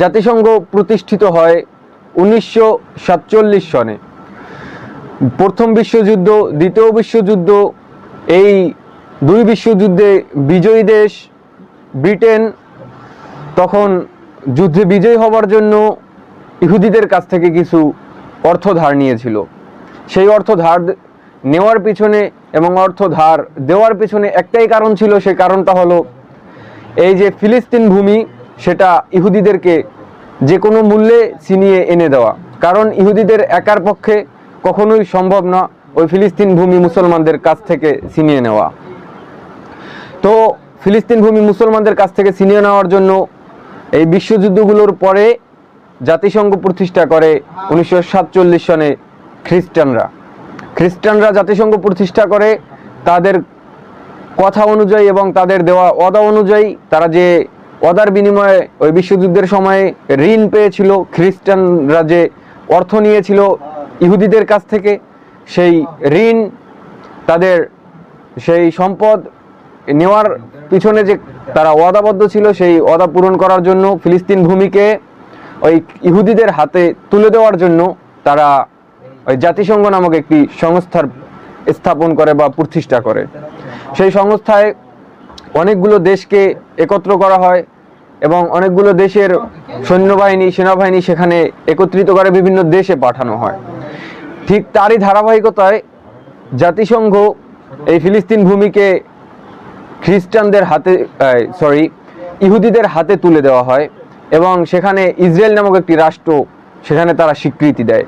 জাতিসংঘ প্রতিষ্ঠিত হয় 1947 সনে। প্রথম বিশ্বযুদ্ধ, দ্বিতীয় বিশ্বযুদ্ধ, এই দুই বিশ্বযুদ্ধে বিজয়ী দেশ ব্রিটেন তখন যুদ্ধে বিজয়ী হবার জন্য ইহুদিদের কাছ থেকে কিছু অর্থ ধার নিয়েছিল। সেই অর্থ ধার নেওয়ার পিছনে এবং অর্থ ধার দেওয়ার পিছনে একটাই কারণ ছিল, সেই কারণটা হলো এই যে ফিলিস্তিন ভূমি, সেটা ইহুদিদেরকে যে কোনো মূল্যে ছিনিয়ে এনে দেওয়া। কারণ ইহুদিদের একার পক্ষে কখনোই সম্ভব না ওই ফিলিস্তিন ভূমি মুসলমানদের কাছ থেকে ছিনিয়ে নেওয়া। তো ফিলিস্তিন ভূমি মুসলমানদের কাছ থেকে ছিনিয়ে নেওয়ার জন্য এই বিশ্বযুদ্ধগুলোর পরে জাতিসংঘ প্রতিষ্ঠা করে 1947 সনে খ্রিস্টানরা জাতিসংঘ প্রতিষ্ঠা করে। তাদের কথা অনুযায়ী এবং তাদের দেওয়া ওয়াদা অনুযায়ী তারা যে ওয়াদার বিনিময়ে ওই বিশ্বযুদ্ধের সময়ে ঋণ পেয়েছিল, খ্রিস্টানরা যে অর্থ নিয়েছিল ইহুদিদের কাছ থেকে, সেই ঋণ, তাদের সেই সম্পদ নেওয়ার পিছনে যে তারা ওয়াদাবদ্ধ ছিল, সেই ওয়াদা পূরণ করার জন্য ফিলিস্তিন ভূমিকে ওই ইহুদিদের হাতে তুলে দেওয়ার জন্য তারা ওই জাতিসংঘ নামক একটি সংস্থার স্থাপন করে বা প্রতিষ্ঠা করে। সেই সংস্থায় অনেকগুলো দেশকে একত্র করা হয় এবং অনেকগুলো দেশের সৈন্যবাহিনী, সেনাবাহিনী সেখানে একত্রিত করে বিভিন্ন দেশে পাঠানো হয়। ঠিক তারই ধারাবাহিকতায় জাতিসংঘ এই ফিলিস্তিন ভূমিকে খ্রিস্টানদের হাতে ইহুদিদের হাতে তুলে দেওয়া হয় এবং সেখানে ইসরায়েল নামক একটি রাষ্ট্র সেখানে তারা স্বীকৃতি দেয়।